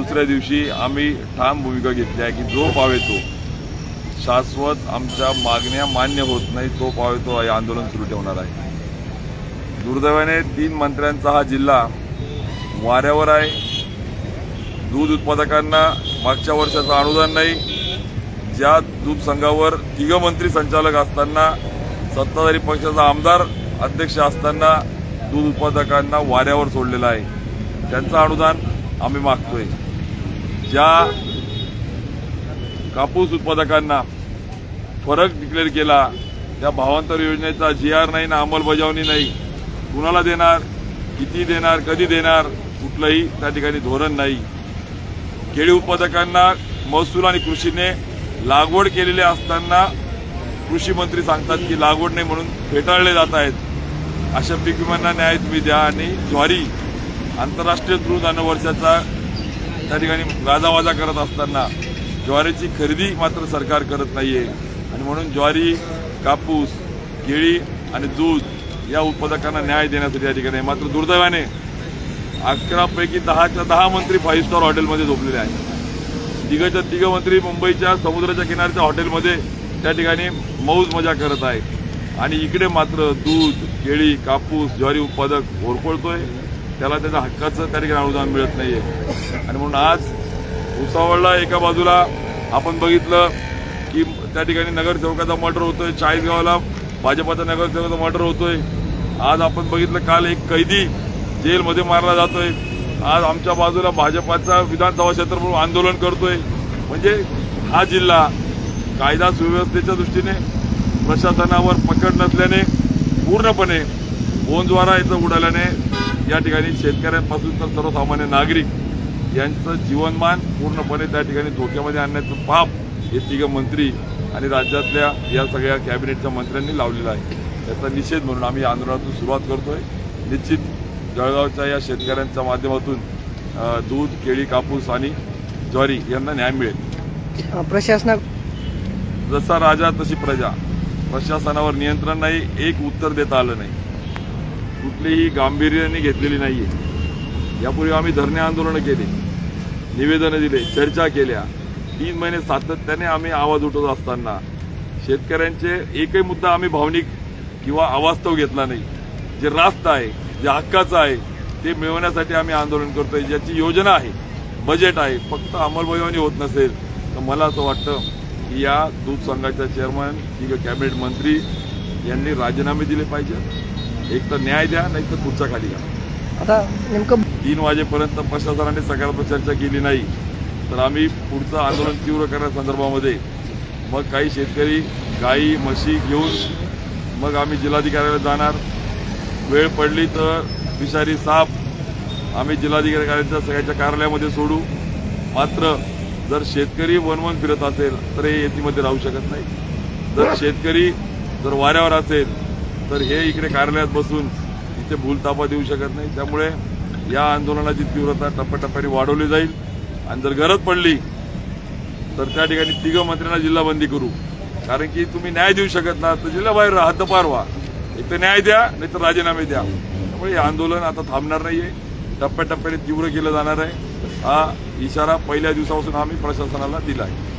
दुसऱ्या दिवशी आम्ही ठाम भूमिका घेतली आहे की जो पावे तो शाश्वत आमच्या मागण्या मान्य होत नाही तो पावे तो हे आंदोलन सुरू ठेवणार आहे। दुर्दैवाने 3 मंत्र्यांचा हा जिल्हा वाऱ्यावर आहे। दूध उत्पादकांना मागच्या वर्षाचं अनुदान नाही, ज्या दूध संघावर 3 मंत्री संचालक असताना सत्ताधारी पक्षाचा आमदार अध्यक्ष असताना दूध उत्पादकांना वाऱ्यावर सोडलेलं आहे, त्यांचं अनुदान आम्ही मागतोय। ज्या कापूस उत्पादकांना फरक डिक्लेअर केला त्या भावांतर योजनेचा GR नाही ना अंमलबजावणी नाही, कुणाला देणार, किती देणार, कधी देणार, कुठलंही त्या ठिकाणी धोरण नाही। केळी उत्पादकांना महसूल आणि कृषीने लागवड केलेली असताना कृषी मंत्री सांगतात की लागवड नाही म्हणून फेटाळले जात आहेत। अशा पीक विम्यांना न्याय तुम्ही द्या। आणि ज्वारी आंतरराष्ट्रीय तृणधान्य वर्षाचा त्या ठिकाणी गाजावाजा करत असताना ज्वारीची खरेदी मात्र सरकार करत नाहीये आणि म्हणून ज्वारी, कापूस, केळी आणि दूध या उत्पादकांना न्याय देण्यासाठी या ठिकाणी मात्र दुर्दैवाने 11 पैकी 10 मंत्री 5 स्टार हॉटेलमध्ये झोपलेले आहेत। 3 मंत्री मुंबईच्या समुद्राच्या किनाऱ्याच्या हॉटेलमध्ये त्या ठिकाणी मौज मजा करत आहेत आणि इकडे मात्र दूध, केळी, कापूस, ज्वारी उत्पादक होरपळतोय, त्याला त्याच्या हक्काचं त्या ठिकाणी अनुदान मिळत नाहीये। आणि म्हणून आज भुसावळला एका बाजूला आपण बघितलं की त्या ठिकाणी नगरसेवकाचा मर्डर होतोय, चाळीसगावला भाजपाचा नगरसेवकाचा मर्डर होतोय, आज आपण बघितलं काल एक कैदी जेलमध्ये मारला जातोय, आज आमच्या बाजूला भाजपाचा विधानसभा क्षेत्र म्हणून आंदोलन करतोय। म्हणजे हा जिल्हा कायदा सुव्यवस्थेच्या दृष्टीने प्रशासनावर पकड नसल्याने पूर्णपणे बोंजवारा इथं उडाल्याने या ठिकाणी शेतकऱ्यांपासून तर सर्वसामान्य नागरिक यांचं जीवनमान पूर्णपणे त्या ठिकाणी धोक्यामध्ये आणण्याचं पाप हे 3 मंत्री आणि राज्यातल्या या सगळ्या कॅबिनेटच्या मंत्र्यांनी लावलेला आहे। याचा निषेध म्हणून आम्ही आंदोलनातून सुरुवात करतोय। निश्चित जळगावच्या या शेतकऱ्यांच्या माध्यमातून दूध, केळी, कापूस आणि ज्वारी यांना न्याय मिळेल। प्रशासना जसा राजा तशी प्रजा, प्रशासनावर नियंत्रण नाही, एक उत्तर देता आलं नाही, कुठलीही गांभीर्याने घेतलेली नाहीये। यापूर्वी आम्ही धरणे आंदोलन केले, निवेदनं दिले, चर्चा केल्या, 3 महिने सातत्याने आम्ही आवाज उठवत असताना शेतकऱ्यांचे एकही मुद्दा आम्ही भावनिक किंवा अवास्तव घेतला नाही। जे रास्त आहे, जे हक्काचं आहे ते मिळवण्यासाठी आम्ही आंदोलन करतोय। ज्याची योजना आहे, बजेट आहे, फक्त अंमलबजावणी होत नसेल तर मला असं वाटतं की या दूध संघाच्या चेअरमन किंवा कॅबिनेट मंत्री यांनी राजीनामे दिले पाहिजे। एक तर न्याय द्या, नाही तर खुर्च्या खाली घ्या। आता नेमकं 3 वाजेपर्यंत प्रशासनाने सकारात्मक चर्चा केली नाही तर आम्ही पुढचं आंदोलन तीव्र करण्यासंदर्भामध्ये मग काही शेतकरी गाई म्हशी घेऊन मग आम्ही जिल्हाधिकाऱ्याला जाणार। वेळ पडली तर विषारी साप आम्ही जिल्हाधिकाऱ्यांच्या सगळ्याच्या कार्यालयामध्ये सोडू। मात्र जर शेतकरी वनवन फिरत असेल तर हे येतीमध्ये राहू शकत नाही। जर शेतकरी जर वाऱ्यावर असेल तर हे इकडे कार्यालयात बसून इथे भूलतापा देऊ शकत नाही। त्यामुळे या आंदोलनाची तीव्रता टप्प्याटप्प्याने वाढवली जाईल आणि जर गरज पडली तर त्या ठिकाणी 3 मंत्र्यांना जिल्हाबंदी करू। कारण की तुम्ही न्याय देऊ शकत ना तर जिल्हाबाहेर हद्दपार व्हा, एक तर न्याय द्या नाही तर राजीनामे द्या। त्यामुळे हे आंदोलन आता थांबणार नाहीये, टप्प्याटप्प्याने तीव्र केलं जाणार आहे। हा इशारा पहिल्या दिवसापासून आम्ही प्रशासनाला दिला आहे।